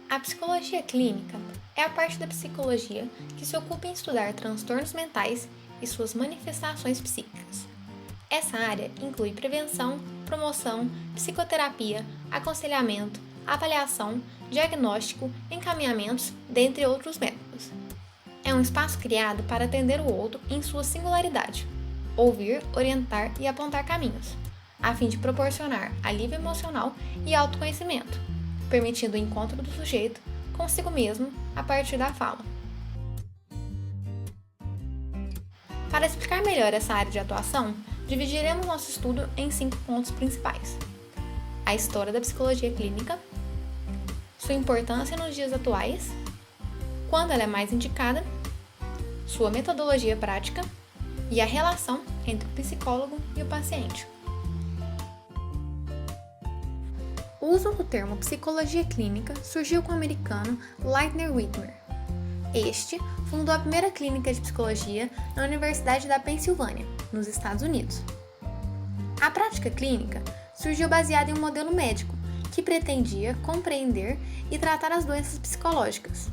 A psicologia clínica é a parte da psicologia que se ocupa em estudar transtornos mentais e suas manifestações psíquicas. Essa área inclui prevenção, promoção, psicoterapia, aconselhamento, avaliação, diagnóstico, encaminhamentos, dentre outros métodos. É um espaço criado para atender o outro em sua singularidade, ouvir, orientar e apontar caminhos, a fim de proporcionar alívio emocional e autoconhecimento, permitindo o encontro do sujeito consigo mesmo a partir da fala. Para explicar melhor essa área de atuação, dividiremos nosso estudo em 5 pontos principais: a história da psicologia clínica, sua importância nos dias atuais, quando ela é mais indicada, sua metodologia prática e a relação entre o psicólogo e o paciente. O uso do termo psicologia clínica surgiu com o americano Lightner Whitmer. Este fundou a primeira clínica de psicologia na Universidade da Pensilvânia, nos Estados Unidos. A prática clínica surgiu baseada em um modelo médico que pretendia compreender e tratar as doenças psicológicas.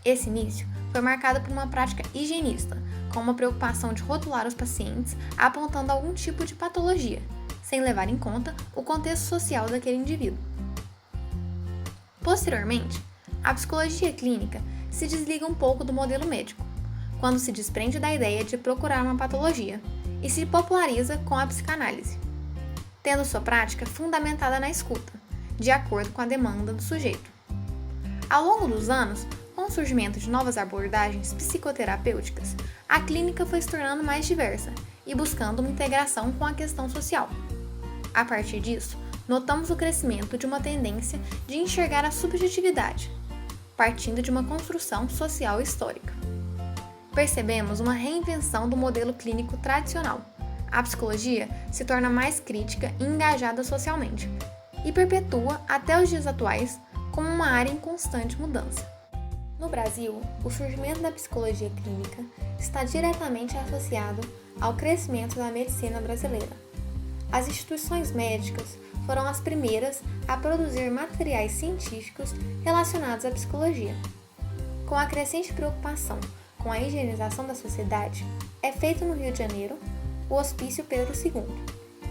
Esse início foi marcado por uma prática higienista, com uma preocupação de rotular os pacientes apontando algum tipo de patologia, sem levar em conta o contexto social daquele indivíduo. Posteriormente, a psicologia clínica se desliga um pouco do modelo médico, quando se desprende da ideia de procurar uma patologia e se populariza com a psicanálise, tendo sua prática fundamentada na escuta, de acordo com a demanda do sujeito. Ao longo dos anos, com o surgimento de novas abordagens psicoterapêuticas, a clínica foi se tornando mais diversa e buscando uma integração com a questão social. A partir disso, notamos o crescimento de uma tendência de enxergar a subjetividade, partindo de uma construção social histórica. Percebemos uma reinvenção do modelo clínico tradicional. A psicologia se torna mais crítica e engajada socialmente, e perpetua até os dias atuais como uma área em constante mudança. No Brasil, o surgimento da psicologia clínica está diretamente associado ao crescimento da medicina brasileira. As instituições médicas foram as primeiras a produzir materiais científicos relacionados à psicologia. Com a crescente preocupação com a higienização da sociedade, é feito no Rio de Janeiro o Hospício Pedro II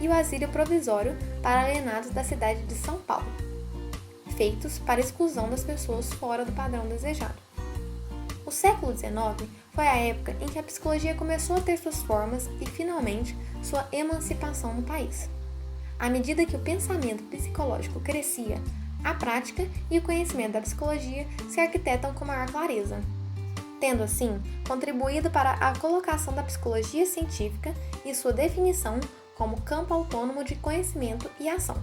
e o Asilo Provisório para Alienados da cidade de São Paulo, feitos para exclusão das pessoas fora do padrão desejado. O século XIX foi a época em que a psicologia começou a ter suas formas e, finalmente, sua emancipação no país. À medida que o pensamento psicológico crescia, a prática e o conhecimento da psicologia se arquitetam com maior clareza, tendo, assim, contribuído para a colocação da psicologia científica e sua definição como campo autônomo de conhecimento e ação.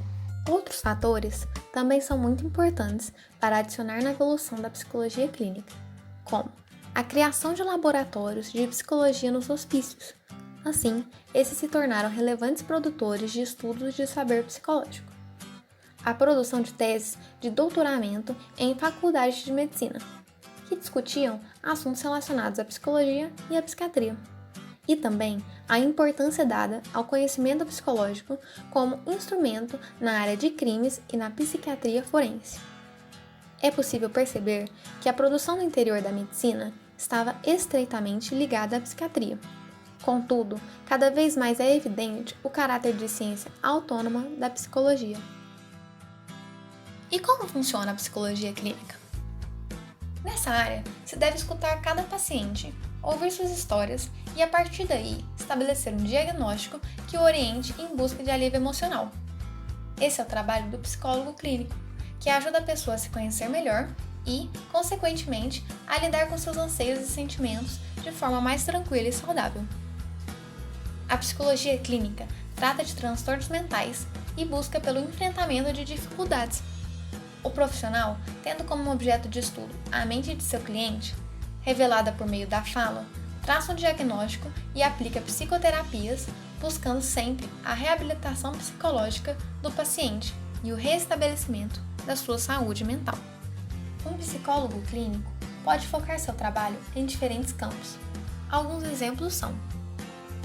Outros fatores também são muito importantes para adicionar na evolução da psicologia clínica, como a criação de laboratórios de psicologia nos hospícios. Assim, esses se tornaram relevantes produtores de estudos de saber psicológico. A produção de teses de doutoramento em faculdades de medicina, que discutiam assuntos relacionados à psicologia e à psiquiatria. E também a importância dada ao conhecimento psicológico como instrumento na área de crimes e na psiquiatria forense. É possível perceber que a produção no interior da medicina estava estreitamente ligada à psiquiatria. Contudo, cada vez mais é evidente o caráter de ciência autônoma da psicologia. E como funciona a psicologia clínica? Nessa área, se deve escutar cada paciente, ouvir suas histórias e, a partir daí, estabelecer um diagnóstico que o oriente em busca de alívio emocional. Esse é o trabalho do psicólogo clínico, que ajuda a pessoa a se conhecer melhor e, consequentemente, a lidar com seus anseios e sentimentos de forma mais tranquila e saudável. A psicologia clínica trata de transtornos mentais e busca pelo enfrentamento de dificuldades. O profissional, tendo como objeto de estudo a mente de seu cliente, revelada por meio da fala, traça um diagnóstico e aplica psicoterapias, buscando sempre a reabilitação psicológica do paciente e o restabelecimento da sua saúde mental. Um psicólogo clínico pode focar seu trabalho em diferentes campos. Alguns exemplos são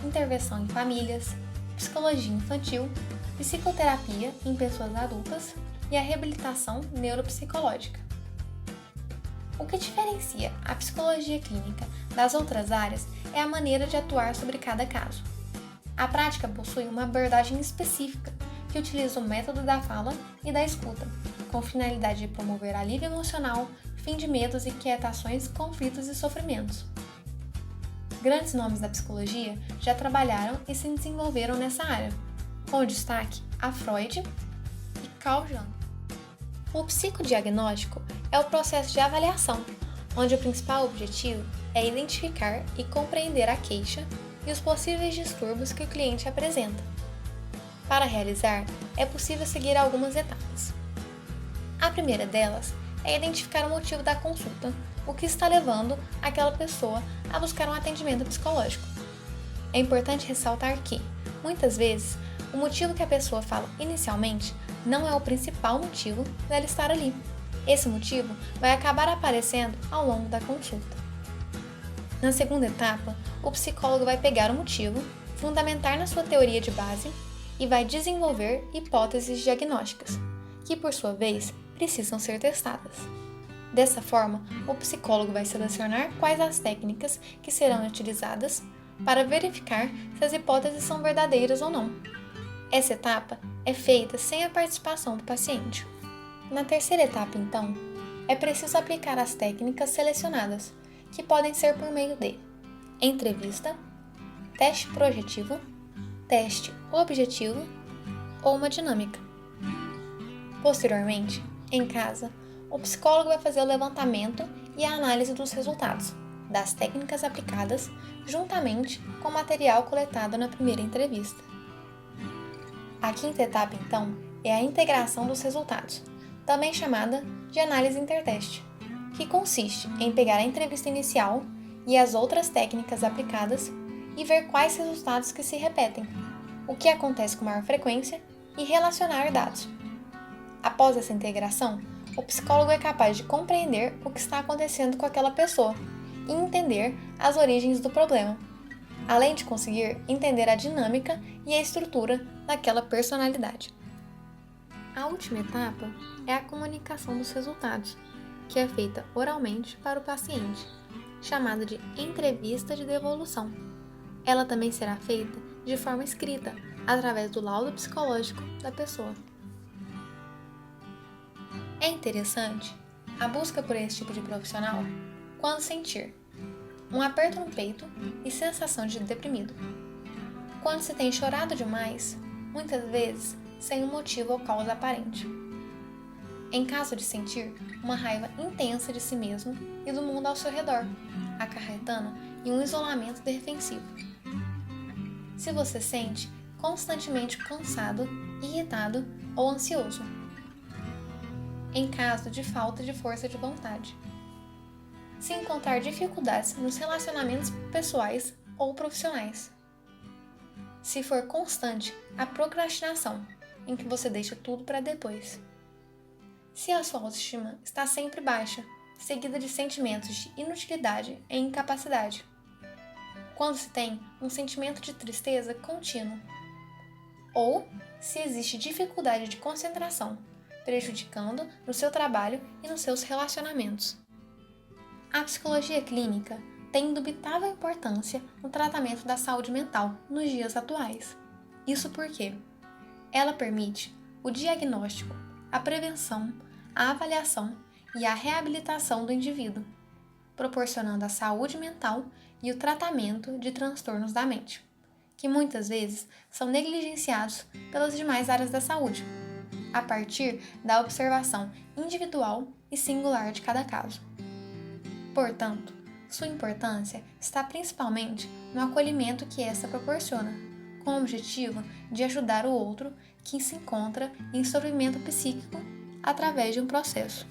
intervenção em famílias, psicologia infantil, psicoterapia em pessoas adultas e a reabilitação neuropsicológica. O que diferencia a psicologia clínica das outras áreas é a maneira de atuar sobre cada caso. A prática possui uma abordagem específica que utiliza o método da fala e da escuta, com finalidade de promover alívio emocional, fim de medos, inquietações, conflitos e sofrimentos. Grandes nomes da psicologia já trabalharam e se desenvolveram nessa área, com destaque a Freud e Carl Jung. O psicodiagnóstico é o processo de avaliação, onde o principal objetivo é identificar e compreender a queixa e os possíveis distúrbios que o cliente apresenta. Para realizar, é possível seguir algumas etapas. A primeira delas é identificar o motivo da consulta, o que está levando aquela pessoa a buscar um atendimento psicológico. É importante ressaltar que, muitas vezes, o motivo que a pessoa fala inicialmente não é o principal motivo dela estar ali. Esse motivo vai acabar aparecendo ao longo da consulta. Na segunda etapa, o psicólogo vai pegar o motivo, fundamentar na sua teoria de base e vai desenvolver hipóteses diagnósticas, que por sua vez precisam ser testadas. Dessa forma, o psicólogo vai selecionar quais as técnicas que serão utilizadas para verificar se as hipóteses são verdadeiras ou não. Essa etapa é feita sem a participação do paciente. Na terceira etapa, então, é preciso aplicar as técnicas selecionadas, que podem ser por meio de entrevista, teste projetivo, teste objetivo ou uma dinâmica. Posteriormente, em casa, o psicólogo vai fazer o levantamento e a análise dos resultados das técnicas aplicadas, juntamente com o material coletado na primeira entrevista. A quinta etapa, então, é a integração dos resultados, também chamada de análise interteste, que consiste em pegar a entrevista inicial e as outras técnicas aplicadas e ver quais resultados que se repetem, o que acontece com maior frequência e relacionar dados. Após essa integração, o psicólogo é capaz de compreender o que está acontecendo com aquela pessoa e entender as origens do problema, além de conseguir entender a dinâmica e a estrutura daquela personalidade. A última etapa é a comunicação dos resultados, que é feita oralmente para o paciente, chamada de entrevista de devolução. Ela também será feita de forma escrita, através do laudo psicológico da pessoa. É interessante a busca por esse tipo de profissional quando sentir um aperto no peito e sensação de deprimido. Quando se tem chorado demais, muitas vezes sem um motivo ou causa aparente. Em caso de sentir uma raiva intensa de si mesmo e do mundo ao seu redor, acarretando em um isolamento defensivo. Se você sente constantemente cansado, irritado ou ansioso. Em caso de falta de força de vontade. Se encontrar dificuldades nos relacionamentos pessoais ou profissionais. Se for constante a procrastinação, em que você deixa tudo para depois. Se a sua autoestima está sempre baixa, seguida de sentimentos de inutilidade e incapacidade. Quando se tem um sentimento de tristeza contínuo. Ou se existe dificuldade de concentração, prejudicando no seu trabalho e nos seus relacionamentos. A psicologia clínica tem indubitável importância no tratamento da saúde mental nos dias atuais. Isso porque ela permite o diagnóstico, a prevenção, a avaliação e a reabilitação do indivíduo, proporcionando a saúde mental e o tratamento de transtornos da mente, que muitas vezes são negligenciados pelas demais áreas da saúde, a partir da observação individual e singular de cada caso. Portanto, sua importância está principalmente no acolhimento que esta proporciona, com o objetivo de ajudar o outro que se encontra em sofrimento psíquico através de um processo.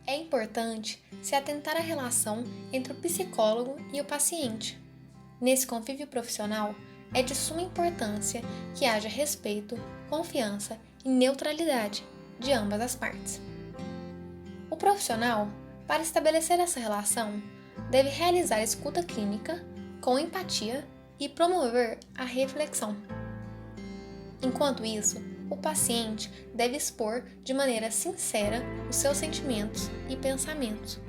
É importante se atentar à relação entre o psicólogo e o paciente. Nesse convívio profissional, é de suma importância que haja respeito, confiança e neutralidade de ambas as partes. O profissional, para estabelecer essa relação, deve realizar escuta clínica com empatia e promover a reflexão. Enquanto isso, o paciente deve expor de maneira sincera os seus sentimentos e pensamentos,